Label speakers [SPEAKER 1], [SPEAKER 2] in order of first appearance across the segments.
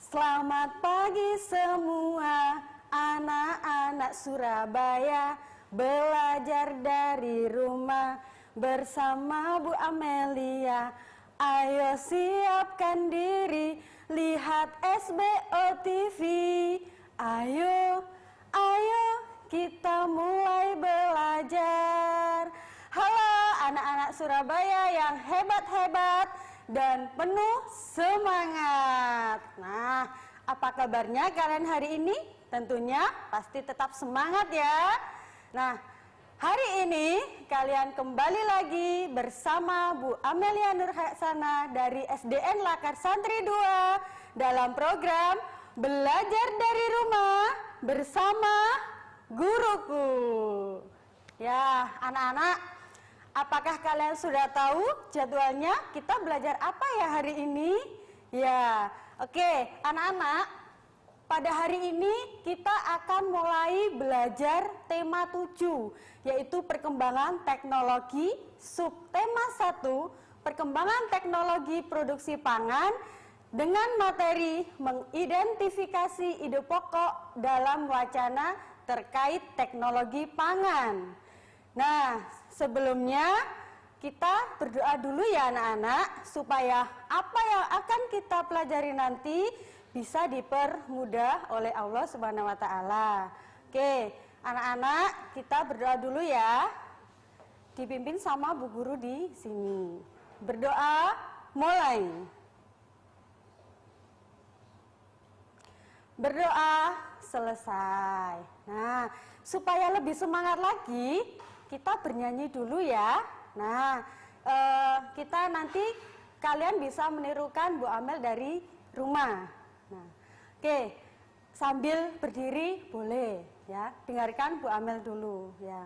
[SPEAKER 1] Selamat pagi semua anak-anak Surabaya, belajar dari rumah bersama Bu Amelia. Ayo siapkan diri, lihat SBO TV. Ayo kita mulai belajar. Halo anak-anak Surabaya yang hebat-hebat dan penuh semangat. Nah, apa kabarnya kalian hari ini? Tentunya pasti tetap semangat ya. Nah, hari ini kalian kembali lagi bersama Bu Amelia Nurhaksana dari SDN Lakar Santri 2 dalam program Belajar dari Rumah bersama Guruku. Ya, anak-anak, apakah kalian sudah tahu jadwalnya kita belajar apa ya hari ini? Ya, oke, anak-anak, pada hari ini kita akan mulai belajar tema 7, yaitu perkembangan teknologi, subtema 1, perkembangan teknologi produksi pangan, dengan materi mengidentifikasi ide pokok dalam wacana terkait teknologi pangan. Nah, sebelumnya kita berdoa dulu ya anak-anak, supaya apa yang akan kita pelajari nanti bisa dipermudah oleh Allah Subhanahu wa Ta'ala. Oke, anak-anak, kita berdoa dulu ya. Dipimpin sama Bu Guru di sini. Berdoa, mulai. Berdoa, selesai. Nah, supaya lebih semangat lagi, kita bernyanyi dulu ya. Nah, kita nanti kalian bisa menirukan Bu Amel dari rumah. Nah, oke, sambil berdiri boleh ya. Dengarkan Bu Amel dulu ya.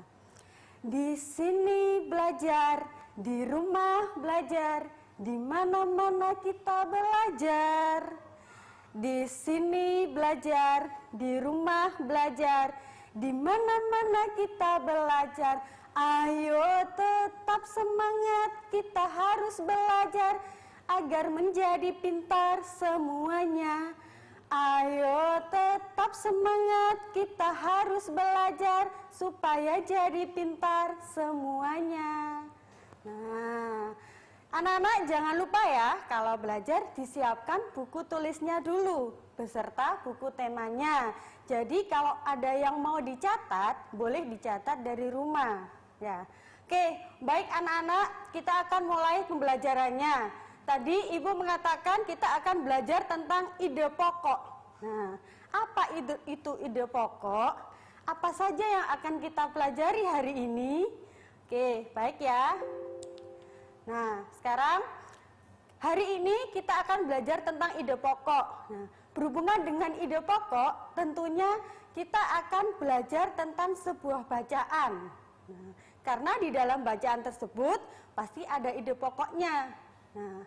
[SPEAKER 1] Di sini belajar, di rumah belajar, di mana-mana kita belajar. Di sini belajar, di rumah belajar, di mana-mana kita belajar. Ayo tetap semangat, kita harus belajar agar menjadi pintar semuanya. Ayo tetap semangat, kita harus belajar supaya jadi pintar semuanya. Nah, anak-anak jangan lupa ya, kalau belajar disiapkan buku tulisnya dulu beserta buku temanya. Jadi kalau ada yang mau dicatat, boleh dicatat dari rumah ya. Oke, baik anak-anak, kita akan mulai pembelajarannya. Tadi Ibu mengatakan kita akan belajar tentang ide pokok. Nah, apa itu ide pokok? Apa saja yang akan kita pelajari hari ini? Oke, baik ya. Nah, sekarang hari ini kita akan belajar tentang ide pokok. Nah, berhubungan dengan ide pokok, tentunya kita akan belajar tentang sebuah bacaan. Nah, karena di dalam bacaan tersebut pasti ada ide pokoknya. Nah,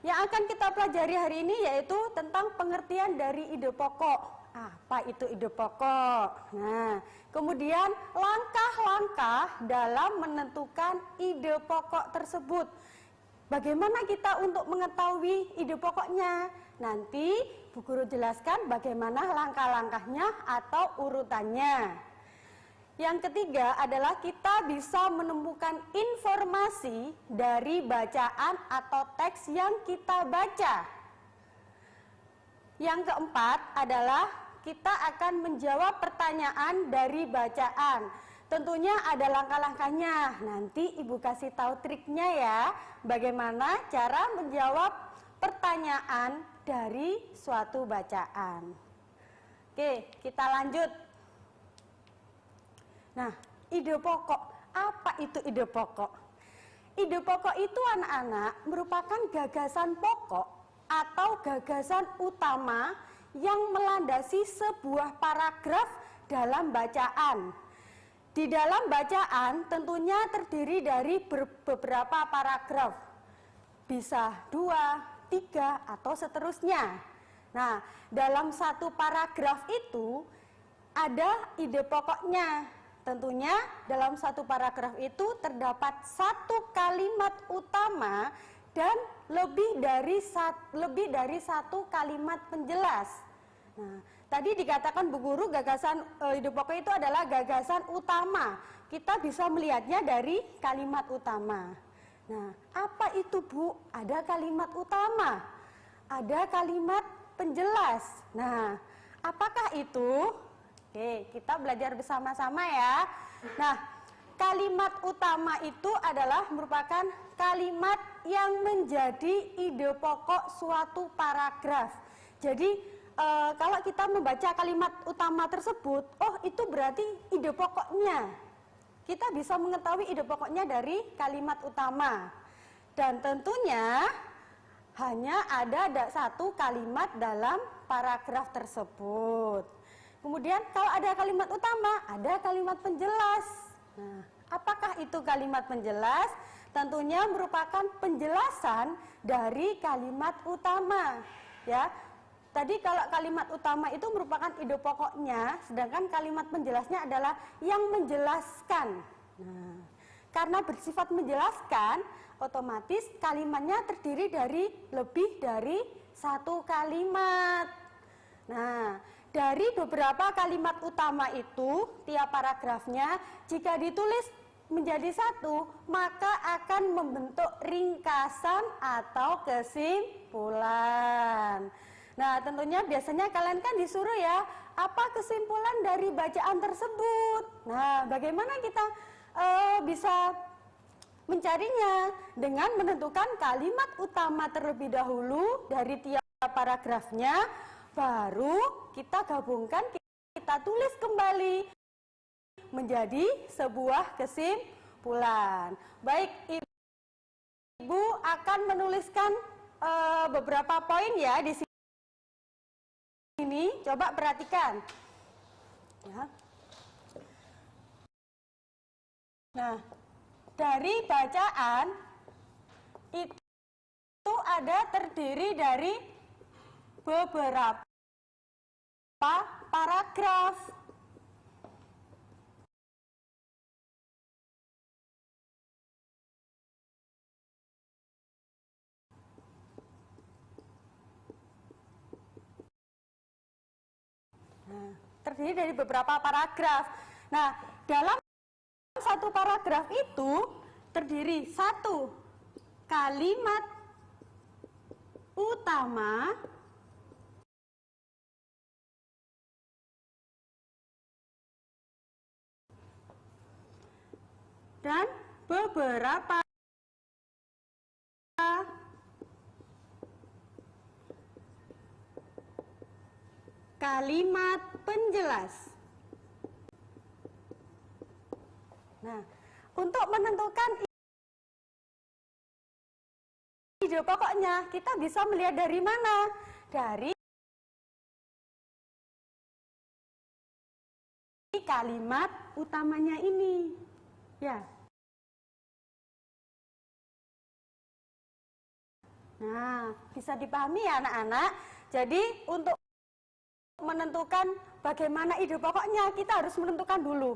[SPEAKER 1] yang akan kita pelajari hari ini yaitu tentang pengertian dari ide pokok. Apa itu ide pokok? Nah, kemudian langkah-langkah dalam menentukan ide pokok tersebut. Bagaimana kita untuk mengetahui ide pokoknya? Nanti Bu Guru jelaskan bagaimana langkah-langkahnya atau urutannya. Yang ketiga adalah kita bisa menemukan informasi dari bacaan atau teks yang kita baca. Yang keempat adalah kita akan menjawab pertanyaan dari bacaan. Tentunya ada langkah-langkahnya. Nanti Ibu kasih tahu triknya ya, bagaimana cara menjawab pertanyaan dari suatu bacaan. Oke, kita lanjut. Nah, ide pokok. Apa itu ide pokok? Ide pokok itu anak-anak merupakan gagasan pokok atau gagasan utama yang melandasi sebuah paragraf dalam bacaan. Di dalam bacaan tentunya terdiri dari beberapa paragraf. Bisa 2, 3, atau seterusnya. Nah, dalam satu paragraf itu ada ide pokoknya. Tentunya dalam satu paragraf itu terdapat satu kalimat utama dan lebih dari satu kalimat penjelas. Nah, tadi dikatakan Bu Guru gagasan ide pokok itu adalah gagasan utama. Kita bisa melihatnya dari kalimat utama. Nah, apa itu Bu? Ada kalimat utama, ada kalimat penjelas. Nah, apakah itu? Oke, kita belajar bersama-sama ya. Nah, kalimat utama itu adalah merupakan kalimat yang menjadi ide pokok suatu paragraf. Jadi kalau kita membaca kalimat utama tersebut, oh itu berarti ide pokoknya. Kita bisa mengetahui ide pokoknya dari kalimat utama. Dan tentunya hanya ada satu kalimat dalam paragraf tersebut. Kemudian kalau ada kalimat utama, ada kalimat penjelas. Nah, apakah itu kalimat penjelas? Tentunya merupakan penjelasan dari kalimat utama. Ya, tadi kalau kalimat utama itu merupakan ide pokoknya, sedangkan kalimat penjelasnya adalah yang menjelaskan. Nah, karena bersifat menjelaskan, otomatis kalimatnya terdiri dari lebih dari satu kalimat. Nah, dari beberapa kalimat utama itu, tiap paragrafnya jika ditulis menjadi satu, maka akan membentuk ringkasan atau kesimpulan. Nah, tentunya biasanya kalian kan disuruh ya, apa kesimpulan dari bacaan tersebut? Nah, bagaimana kita bisa mencarinya? Dengan menentukan kalimat utama terlebih dahulu dari tiap paragrafnya, baru kita gabungkan, kita tulis kembali menjadi sebuah kesimpulan. Baik, Ibu akan menuliskan beberapa poin ya di sini. Coba perhatikan. Ya. Nah, dari bacaan itu ada terdiri dari beberapa paragraf. Nah, terdiri dari beberapa paragraf. Nah, dalam satu paragraf itu terdiri satu kalimat utama dan beberapa kalimat penjelas. Nah, untuk menentukan ide pokoknya, kita bisa melihat dari mana? Dari kalimat utamanya ini. Ya. Nah, bisa dipahami ya anak-anak. Jadi untuk menentukan bagaimana ide pokoknya, kita harus menentukan dulu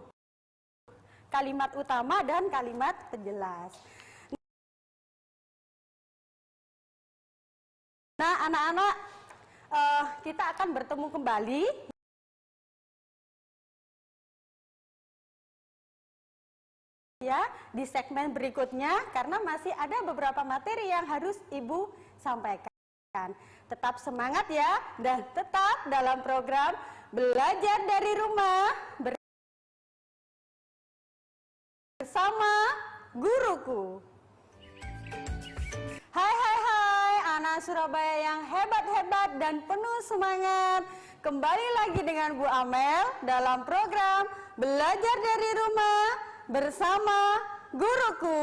[SPEAKER 1] kalimat utama dan kalimat penjelas. Nah, anak-anak, kita akan bertemu kembali ya di segmen berikutnya, karena masih ada beberapa materi yang harus Ibu sampaikan. Tetap semangat ya, dan tetap dalam program Belajar dari Rumah bersama Guruku. Hai anak Surabaya yang hebat-hebat dan penuh semangat. Kembali lagi dengan Bu Amel dalam program Belajar dari Rumah bersama Guruku.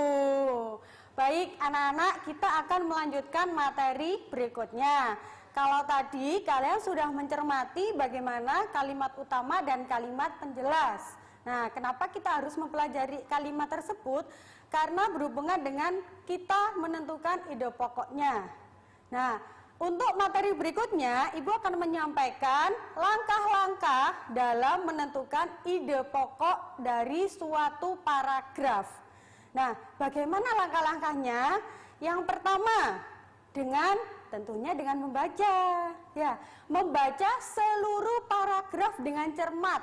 [SPEAKER 1] Baik anak-anak, kita akan melanjutkan materi berikutnya. Kalau tadi kalian sudah mencermati bagaimana kalimat utama dan kalimat penjelas. Nah, kenapa kita harus mempelajari kalimat tersebut? Karena berhubungan dengan kita menentukan ide pokoknya. Nah, untuk materi berikutnya, Ibu akan menyampaikan langkah-langkah dalam menentukan ide pokok dari suatu paragraf. Nah, bagaimana langkah-langkahnya? Yang pertama, tentunya dengan membaca. Ya, membaca seluruh paragraf dengan cermat,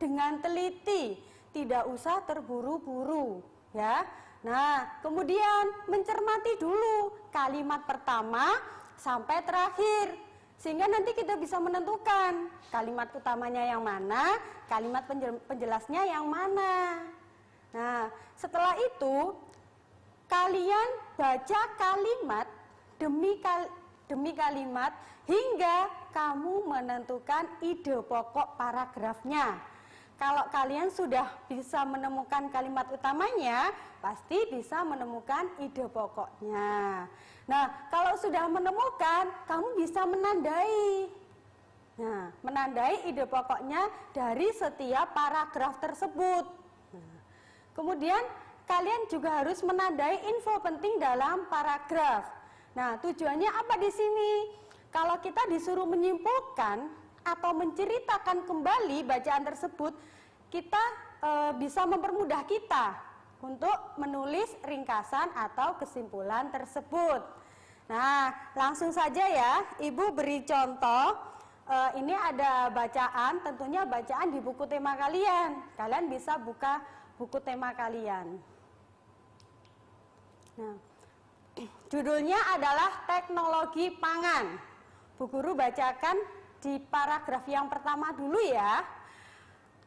[SPEAKER 1] dengan teliti, tidak usah terburu-buru, ya. Nah, kemudian mencermati dulu kalimat pertama sampai terakhir, sehingga nanti kita bisa menentukan kalimat utamanya yang mana, kalimat penjelasnya yang mana. Nah, setelah itu kalian baca kalimat demi kalimat hingga kamu menentukan ide pokok paragrafnya. Kalau kalian sudah bisa menemukan kalimat utamanya, pasti bisa menemukan ide pokoknya. Nah, kalau sudah menemukan, kamu bisa menandai. Nah, menandai ide pokoknya dari setiap paragraf tersebut. Nah, kemudian kalian juga harus menandai info penting dalam paragraf. Nah, tujuannya apa di sini? Kalau kita disuruh menyimpulkan atau menceritakan kembali bacaan tersebut, kita bisa mempermudah kita untuk menulis ringkasan atau kesimpulan tersebut. Nah, langsung saja ya, Ibu beri contoh. Ini ada bacaan, tentunya bacaan di buku tema kalian. Kalian bisa buka buku tema kalian. Nah, judulnya adalah Teknologi Pangan. Bu Guru bacakan di paragraf yang pertama dulu ya.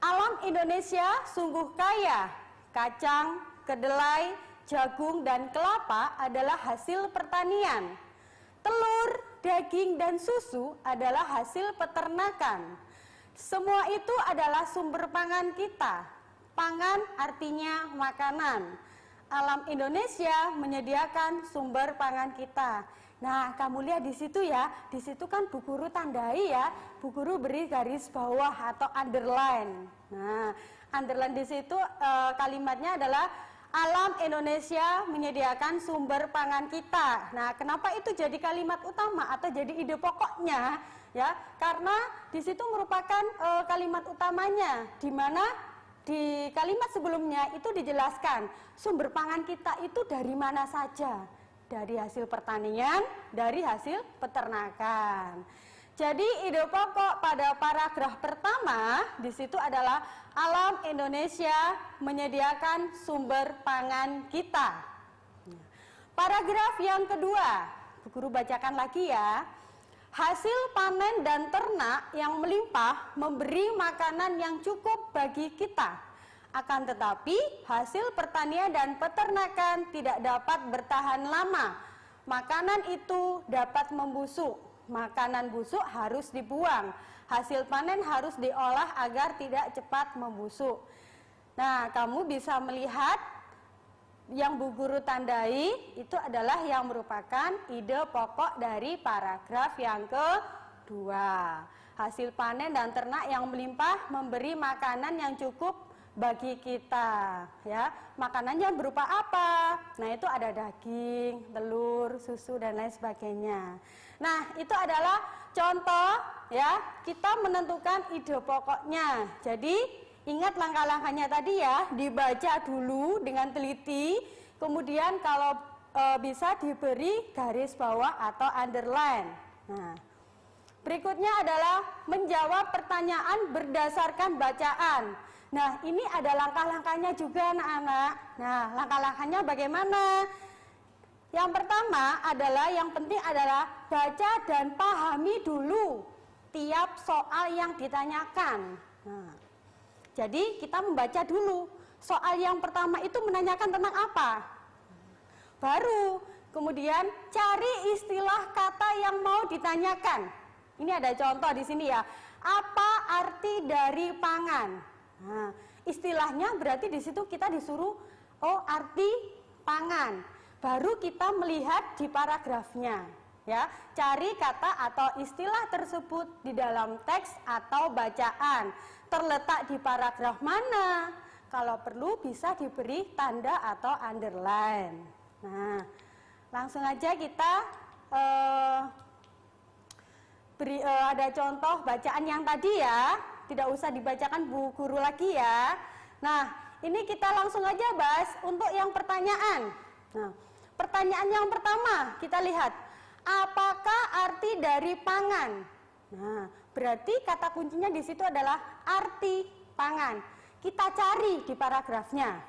[SPEAKER 1] Alam Indonesia sungguh kaya. Kacang, kedelai, jagung, dan kelapa adalah hasil pertanian. Telur, daging, dan susu adalah hasil peternakan. Semua itu adalah sumber pangan kita. Pangan artinya makanan. Alam Indonesia menyediakan sumber pangan kita. Nah, kamu lihat di situ ya, di situ kan Bu Guru tandai ya, Bu Guru beri garis bawah atau underline. Nah, underline di situ kalimatnya adalah alam Indonesia menyediakan sumber pangan kita. Nah, kenapa itu jadi kalimat utama atau jadi ide pokoknya? Ya, karena di situ merupakan kalimat utamanya, di mana di kalimat sebelumnya itu dijelaskan sumber pangan kita itu dari mana saja. Dari hasil pertanian, dari hasil peternakan. Jadi ide pokok pada paragraf pertama di situ adalah alam Indonesia menyediakan sumber pangan kita. Paragraf yang kedua, Bu Guru bacakan lagi ya. Hasil panen dan ternak yang melimpah memberi makanan yang cukup bagi kita. Akan tetapi hasil pertanian dan peternakan tidak dapat bertahan lama. Makanan itu dapat membusuk. Makanan busuk harus dibuang. Hasil panen harus diolah agar tidak cepat membusuk. Nah, kamu bisa melihat yang Bu Guru tandai itu adalah yang merupakan ide pokok dari paragraf yang kedua. Hasil panen dan ternak yang melimpah memberi makanan yang cukup bagi kita, ya. Makanannya berupa apa? Nah, itu ada daging, telur, susu, dan lain sebagainya. Nah, itu adalah contoh, ya. Kita menentukan ide pokoknya. Jadi, ingat langkah-langkahnya tadi ya, dibaca dulu dengan teliti, kemudian kalau bisa diberi garis bawah atau underline. Nah, berikutnya adalah menjawab pertanyaan berdasarkan bacaan. Nah, ini ada langkah-langkahnya juga anak-anak. Nah, langkah-langkahnya bagaimana? Yang pertama adalah, yang penting adalah baca dan pahami dulu tiap soal yang ditanyakan. Nah, jadi kita membaca dulu. Soal yang pertama itu menanyakan tentang apa? Baru kemudian cari istilah kata yang mau ditanyakan. Ini ada contoh di sini ya. Apa arti dari pangan? Nah, istilahnya berarti di situ kita disuruh arti pangan. Baru kita melihat di paragrafnya, ya. Cari kata atau istilah tersebut di dalam teks atau bacaan. Terletak di paragraf mana? Kalau perlu bisa diberi tanda atau underline. Nah, langsung aja kita ada contoh bacaan yang tadi ya. Tidak usah dibacakan Bu Guru lagi ya. Nah, ini kita langsung aja bahas untuk yang pertanyaan. Nah, pertanyaan yang pertama kita lihat, apakah arti dari pangan? Nah, berarti kata kuncinya di situ adalah arti pangan. Kita cari di paragrafnya.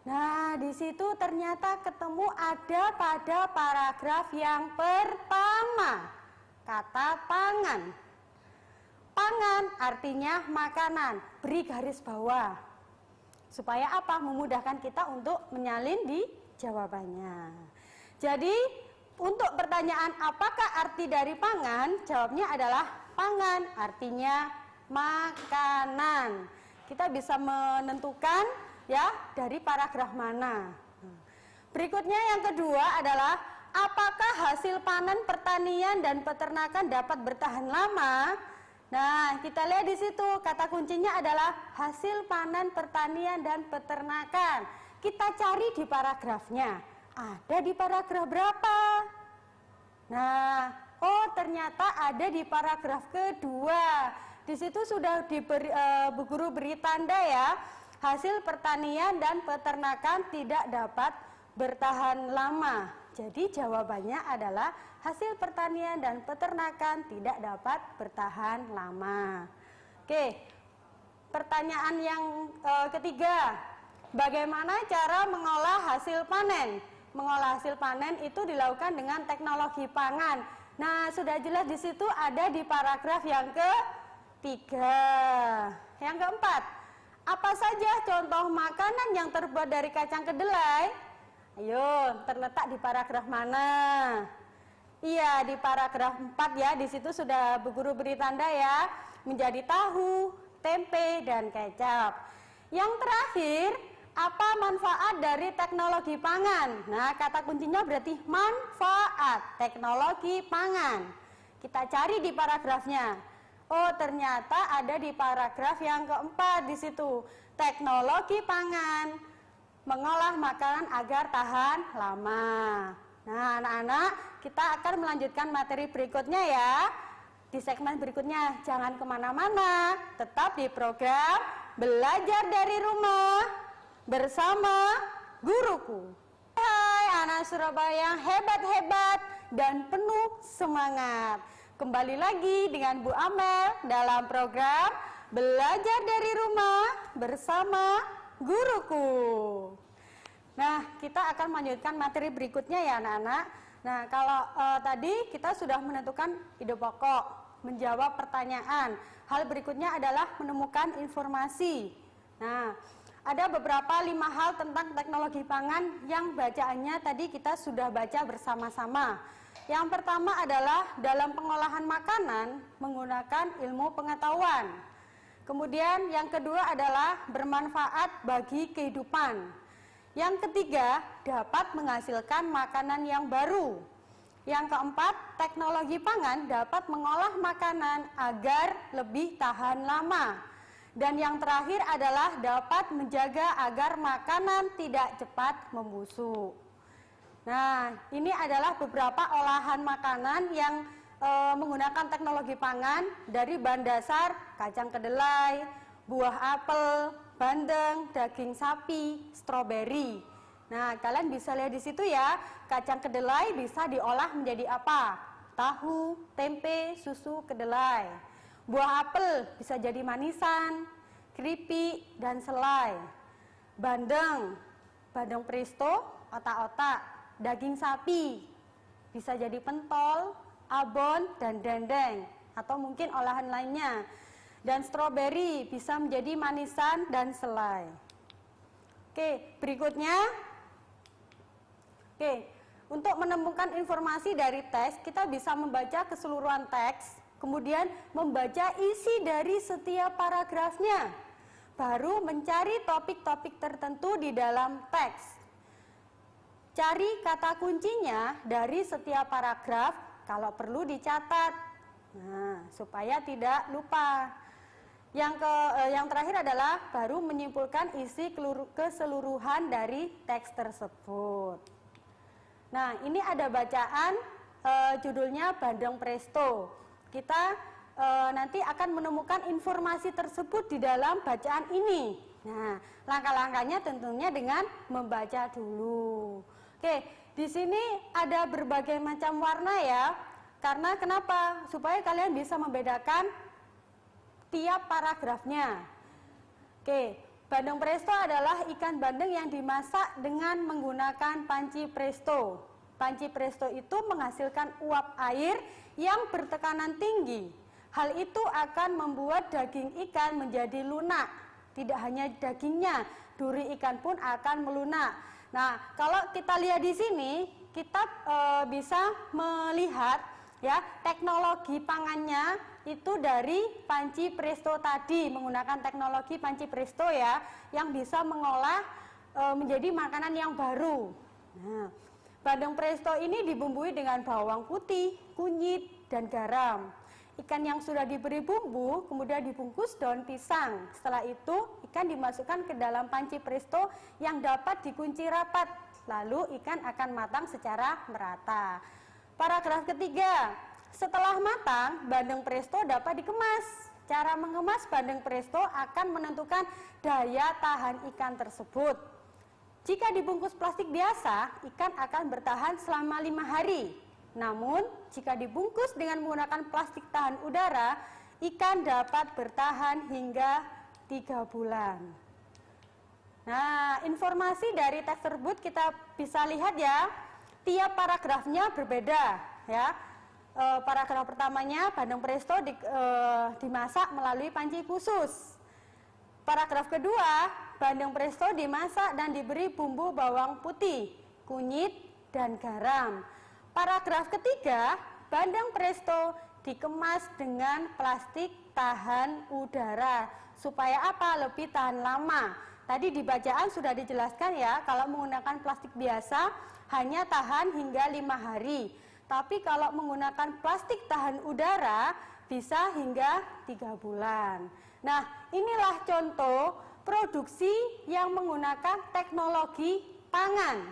[SPEAKER 1] Nah, di situ ternyata ketemu ada pada paragraf yang pertama, kata pangan. Pangan artinya makanan, beri garis bawah. Supaya apa? Memudahkan kita untuk menyalin di jawabannya. Jadi, untuk pertanyaan apakah arti dari pangan? Jawabnya adalah pangan, artinya makanan. Kita bisa menentukan ya dari paragraf mana. Berikutnya yang kedua adalah apakah hasil panen pertanian dan peternakan dapat bertahan lama? Nah, kita lihat di situ kata kuncinya adalah hasil panen pertanian dan peternakan. Kita cari di paragrafnya. Ada di paragraf berapa? Nah, oh ternyata ada di paragraf kedua. Di situ sudah Bu Guru beri tanda ya. Hasil pertanian dan peternakan tidak dapat bertahan lama. Jadi jawabannya adalah hasil pertanian dan peternakan tidak dapat bertahan lama. Oke, pertanyaan yang ketiga, bagaimana cara mengolah hasil panen? Mengolah hasil panen itu dilakukan dengan teknologi pangan. Nah, sudah jelas di situ ada di paragraf yang ketiga. Yang keempat, apa saja contoh makanan yang terbuat dari kacang kedelai? Ayo, terletak di paragraf mana? Iya, di paragraf 4 ya, di situ sudah Bu Guru beri tanda ya, menjadi tahu, tempe, dan kecap. Yang terakhir, apa manfaat dari teknologi pangan? Nah, kata kuncinya berarti manfaat teknologi pangan. Kita cari di paragrafnya. Oh, ternyata ada di paragraf yang keempat di situ, teknologi pangan mengolah makanan agar tahan lama. Nah, anak-anak, kita akan melanjutkan materi berikutnya ya. Di segmen berikutnya, jangan kemana-mana. Tetap di program Belajar dari Rumah bersama Guruku. Hai anak Surabaya yang hebat-hebat dan penuh semangat. Kembali lagi dengan Bu Amel dalam program Belajar dari Rumah bersama Guruku. Nah, kita akan melanjutkan materi berikutnya ya anak-anak. Nah, kalau tadi kita sudah menentukan ide pokok, menjawab pertanyaan. Hal berikutnya adalah menemukan informasi. Nah, ada beberapa 5 hal tentang teknologi pangan yang bacaannya tadi kita sudah baca bersama-sama. Yang pertama adalah dalam pengolahan makanan menggunakan ilmu pengetahuan. Kemudian yang kedua adalah bermanfaat bagi kehidupan. Yang ketiga, dapat menghasilkan makanan yang baru. Yang keempat, teknologi pangan dapat mengolah makanan agar lebih tahan lama. Dan yang terakhir adalah dapat menjaga agar makanan tidak cepat membusuk. Nah, ini adalah beberapa olahan makanan yang menggunakan teknologi pangan dari bahan dasar kacang kedelai, buah apel, bandeng, daging sapi, stroberi. Nah, kalian bisa lihat di situ ya, kacang kedelai bisa diolah menjadi apa? Tahu, tempe, susu kedelai. Buah apel bisa jadi manisan, keripik, dan selai. Bandeng presto, otak-otak. Daging sapi bisa jadi pentol, abon, dan dendeng, atau mungkin olahan lainnya. Dan stroberi bisa menjadi manisan dan selai. Oke, berikutnya. Oke, untuk menemukan informasi dari teks, kita bisa membaca keseluruhan teks, kemudian membaca isi dari setiap paragrafnya, baru mencari topik-topik tertentu di dalam teks. Cari kata kuncinya dari setiap paragraf, kalau perlu dicatat, nah, supaya tidak lupa. Yang terakhir adalah baru menyimpulkan isi keseluruhan dari teks tersebut. Nah, ini ada bacaan judulnya Bandeng Presto. Kita nanti akan menemukan informasi tersebut di dalam bacaan ini. Nah, langkah-langkahnya tentunya dengan membaca dulu. Oke, di sini ada berbagai macam warna ya. Karena kenapa? Supaya kalian bisa membedakan tiap paragrafnya. Oke, bandeng presto adalah ikan bandeng yang dimasak dengan menggunakan panci presto. Panci presto itu menghasilkan uap air yang bertekanan tinggi. Hal itu akan membuat daging ikan menjadi lunak. Tidak hanya dagingnya, duri ikan pun akan melunak. Nah, kalau kita lihat di sini, kita bisa melihat ya teknologi pangannya itu dari panci presto tadi, menggunakan teknologi panci presto ya, yang bisa mengolah menjadi makanan yang baru. Nah, bandeng presto ini dibumbui dengan bawang putih, kunyit, dan garam. Ikan yang sudah diberi bumbu kemudian dibungkus daun pisang. Setelah itu ikan dimasukkan ke dalam panci presto yang dapat dikunci rapat. Lalu ikan akan matang secara merata. Paragraf ketiga, setelah matang bandeng presto dapat dikemas. Cara mengemas bandeng presto akan menentukan daya tahan ikan tersebut. Jika dibungkus plastik biasa, ikan akan bertahan selama 5 hari. Namun, jika dibungkus dengan menggunakan plastik tahan udara, ikan dapat bertahan hingga 3 bulan. Nah, informasi dari teks tersebut kita bisa lihat ya, tiap paragrafnya berbeda ya. Paragraf pertamanya, bandeng presto dimasak melalui panci khusus. Paragraf kedua, bandeng presto dimasak dan diberi bumbu bawang putih, kunyit, dan garam. Paragraf ketiga, bandeng presto dikemas dengan plastik tahan udara. Supaya apa? Lebih tahan lama. Tadi di bacaan sudah dijelaskan ya, kalau menggunakan plastik biasa hanya tahan hingga 5 hari. Tapi kalau menggunakan plastik tahan udara bisa hingga 3 bulan. Nah, inilah contoh produksi yang menggunakan teknologi pangan.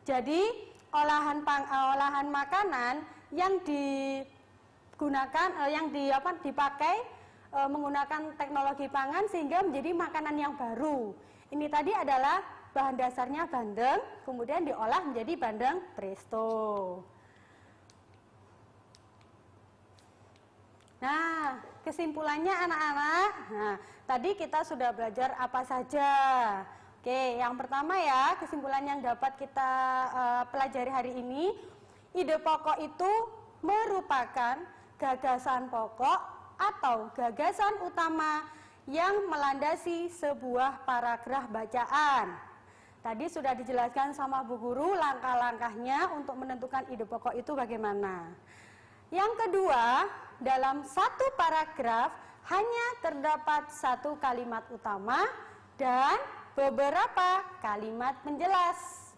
[SPEAKER 1] Jadi olahan makanan yang digunakan dipakai menggunakan teknologi pangan sehingga menjadi makanan yang baru. Ini tadi adalah bahan dasarnya bandeng, kemudian diolah menjadi bandeng presto. Nah, kesimpulannya anak-anak, nah tadi kita sudah belajar apa saja. Oke, yang pertama ya, kesimpulan yang dapat kita pelajari hari ini, ide pokok itu merupakan gagasan pokok atau gagasan utama yang melandasi sebuah paragraf bacaan. Tadi sudah dijelaskan sama Bu Guru langkah-langkahnya untuk menentukan ide pokok itu bagaimana. Yang kedua, dalam satu paragraf hanya terdapat satu kalimat utama dan beberapa kalimat penjelas.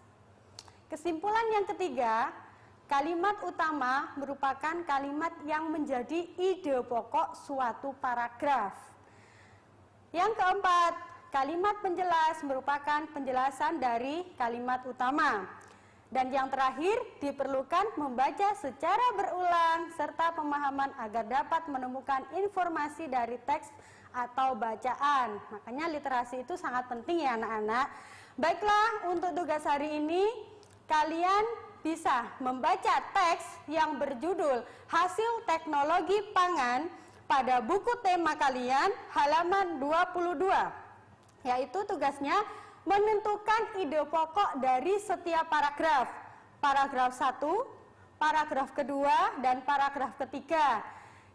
[SPEAKER 1] Kesimpulan yang ketiga, kalimat utama merupakan kalimat yang menjadi ide pokok suatu paragraf. Yang keempat, kalimat penjelas merupakan penjelasan dari kalimat utama. Dan yang terakhir, diperlukan membaca secara berulang serta pemahaman agar dapat menemukan informasi dari teks atau bacaan. Makanya literasi itu sangat penting ya anak-anak. Baiklah, untuk tugas hari ini kalian bisa membaca teks yang berjudul Hasil Teknologi Pangan pada buku tema kalian halaman 22. Yaitu tugasnya menentukan ide pokok dari setiap paragraf. Paragraf 1, paragraf kedua, dan paragraf ketiga.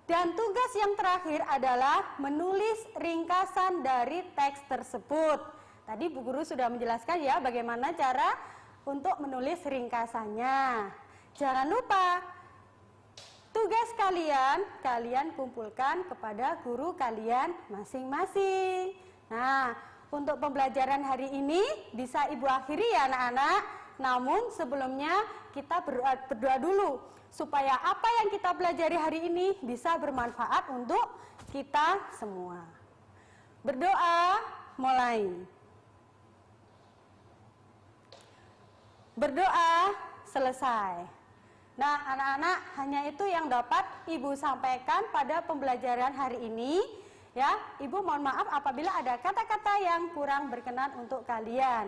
[SPEAKER 1] Dan tugas yang terakhir adalah menulis ringkasan dari teks tersebut. Tadi Bu Guru sudah menjelaskan ya bagaimana cara untuk menulis ringkasannya. Jangan lupa, tugas kalian kumpulkan kepada guru kalian masing-masing. Nah, untuk pembelajaran hari ini bisa Ibu akhiri ya anak-anak. Namun sebelumnya kita berdoa dulu supaya apa yang kita pelajari hari ini bisa bermanfaat untuk kita semua. Berdoa mulai. Berdoa selesai. Nah anak-anak, hanya itu yang dapat Ibu sampaikan pada pembelajaran hari ini. Ya, Ibu mohon maaf apabila ada kata-kata yang kurang berkenan untuk kalian.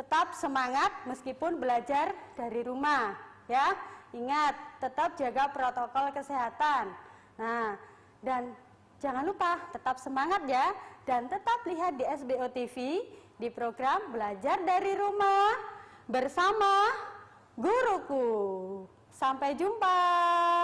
[SPEAKER 1] tetap semangat meskipun belajar dari rumah ya. Ingat, tetap jaga protokol kesehatan. Nah, dan jangan lupa tetap semangat ya, dan tetap lihat di SBO TV di program Belajar dari Rumah bersama Guruku. Sampai jumpa.